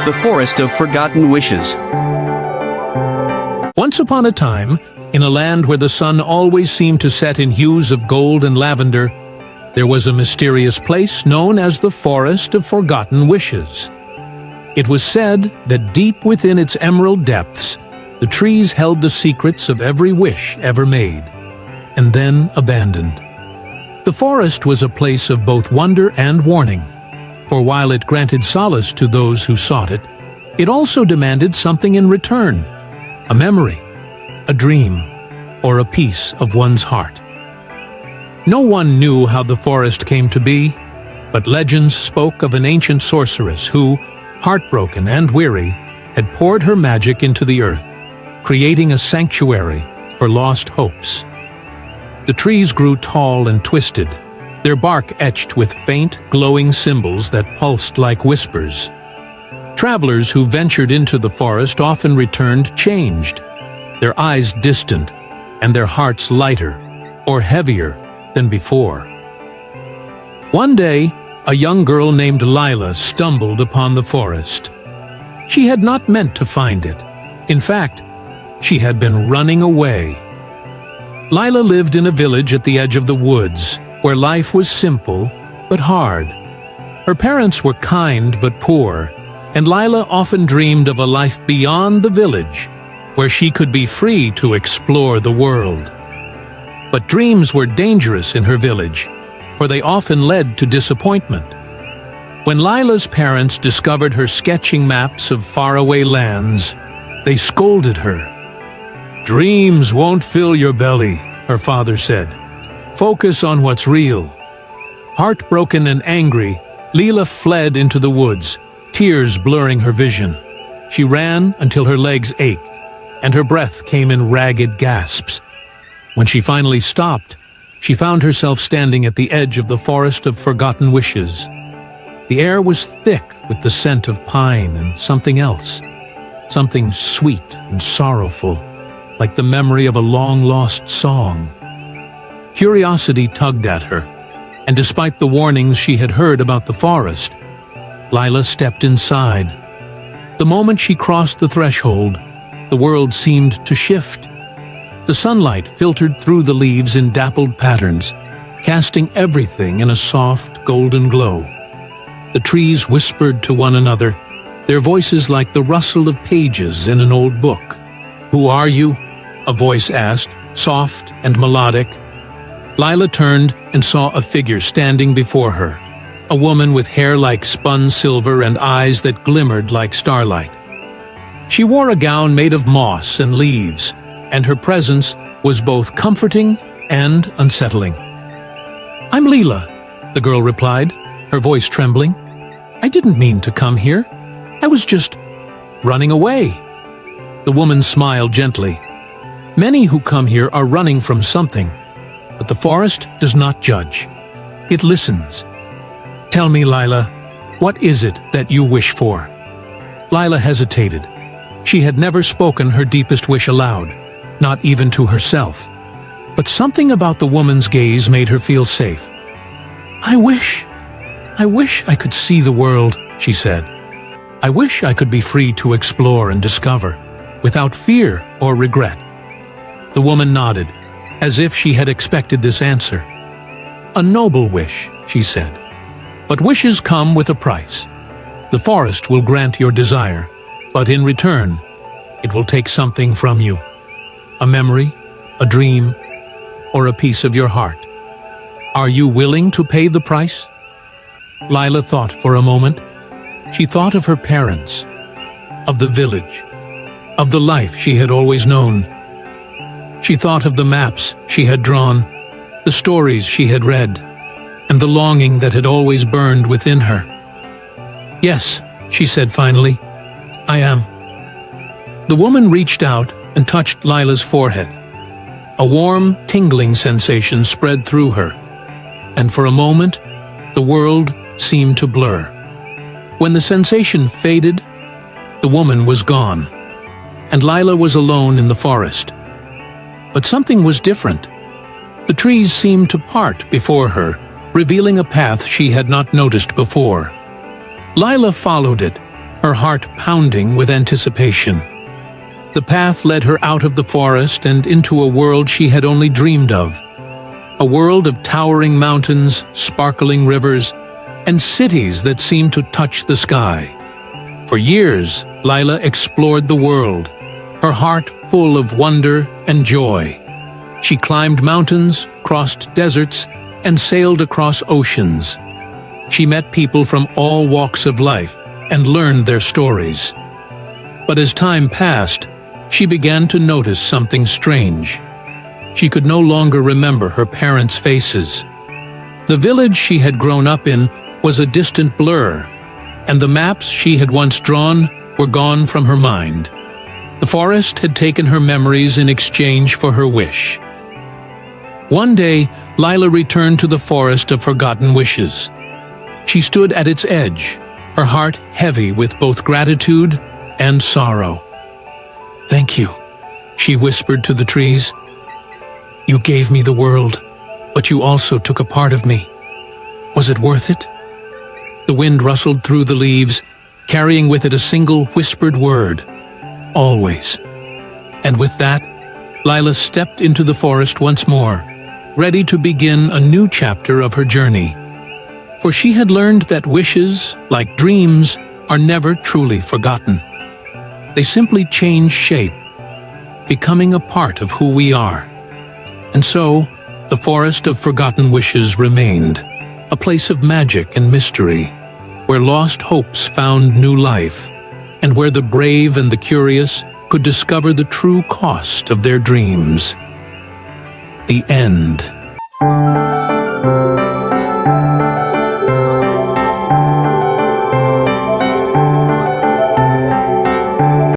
The Forest of Forgotten Wishes. Once upon a time, in a land where the sun always seemed to set in hues of gold and lavender, there was a mysterious place known as the Forest of Forgotten Wishes. It was said that deep within its emerald depths, the trees held the secrets of every wish ever made, and then abandoned. The forest was a place of both wonder and warning, for while it granted solace to those who sought it, it also demanded something in return, a memory, a dream, or a piece of one's heart. No one knew how the forest came to be, but legends spoke of an ancient sorceress who, heartbroken and weary, had poured her magic into the earth, creating a sanctuary for lost hopes. The trees grew tall and twisted, their bark etched with faint, glowing symbols that pulsed like whispers. Travelers who ventured into the forest often returned changed, their eyes distant and their hearts lighter or heavier than before. One day, a young girl named Lila stumbled upon the forest. She had not meant to find it. In fact, she had been running away. Lila lived in a village at the edge of the woods, where life was simple but hard. Her parents were kind but poor, and Lila often dreamed of a life beyond the village, where she could be free to explore the world. But dreams were dangerous in her village, for they often led to disappointment. When Lila's parents discovered her sketching maps of faraway lands, they scolded her. "Dreams won't fill your belly," her father said. "Focus on what's real." Heartbroken and angry, Lila fled into the woods, tears blurring her vision. She ran until her legs ached, and her breath came in ragged gasps. When she finally stopped, she found herself standing at the edge of the Forest of Forgotten Wishes. The air was thick with the scent of pine and something else, something sweet and sorrowful, like the memory of a long-lost song. Curiosity tugged at her, and despite the warnings she had heard about the forest, Lila stepped inside. The moment she crossed the threshold, the world seemed to shift. The sunlight filtered through the leaves in dappled patterns, casting everything in a soft, golden glow. The trees whispered to one another, their voices like the rustle of pages in an old book. "Who are you?" a voice asked, soft and melodic. Lila turned and saw a figure standing before her, a woman with hair like spun silver and eyes that glimmered like starlight. She wore a gown made of moss and leaves, and her presence was both comforting and unsettling. "I'm Lila," the girl replied, her voice trembling. "I didn't mean to come here. I was just running away." The woman smiled gently. "Many who come here are running from something, but the forest does not judge. It listens. Tell me, Lila, what is it that you wish for?" Lila hesitated. She had never spoken her deepest wish aloud, not even to herself. But something about the woman's gaze made her feel safe. I wish I could see the world," she said. "I wish I could be free to explore and discover, without fear or regret." The woman nodded, as if she had expected this answer. "A noble wish," she said. "But wishes come with a price. The forest will grant your desire, but in return, it will take something from you. A memory, a dream, or a piece of your heart. Are you willing to pay the price?" Lila thought for a moment. She thought of her parents, of the village, of the life she had always known. She thought of the maps she had drawn, the stories she had read, and the longing that had always burned within her. "Yes," she said finally, "I am." The woman reached out and touched Lila's forehead. A warm, tingling sensation spread through her, and for a moment, the world seemed to blur. When the sensation faded, the woman was gone, and Lila was alone in the forest. But something was different. The trees seemed to part before her, revealing a path she had not noticed before. Lila followed it, her heart pounding with anticipation. The path led her out of the forest and into a world she had only dreamed of. A world of towering mountains, sparkling rivers, and cities that seemed to touch the sky. For years, Lila explored the world, her heart full of wonder and joy. She climbed mountains, crossed deserts, and sailed across oceans. She met people from all walks of life and learned their stories. But as time passed, she began to notice something strange. She could no longer remember her parents' faces. The village she had grown up in was a distant blur, and the maps she had once drawn were gone from her mind. The forest had taken her memories in exchange for her wish. One day, Lila returned to the forest of forgotten wishes. She stood at its edge, her heart heavy with both gratitude and sorrow. "Thank you," she whispered to the trees. "You gave me the world, but you also took a part of me. Was it worth it?" The wind rustled through the leaves, carrying with it a single whispered word: "Always." And with that, Lila stepped into the forest once more, ready to begin a new chapter of her journey. For she had learned that wishes, like dreams, are never truly forgotten. They simply change shape, becoming a part of who we are. And so, the forest of forgotten wishes remained, a place of magic and mystery, where lost hopes found new life, and where the brave and the curious could discover the true cost of their dreams. The end.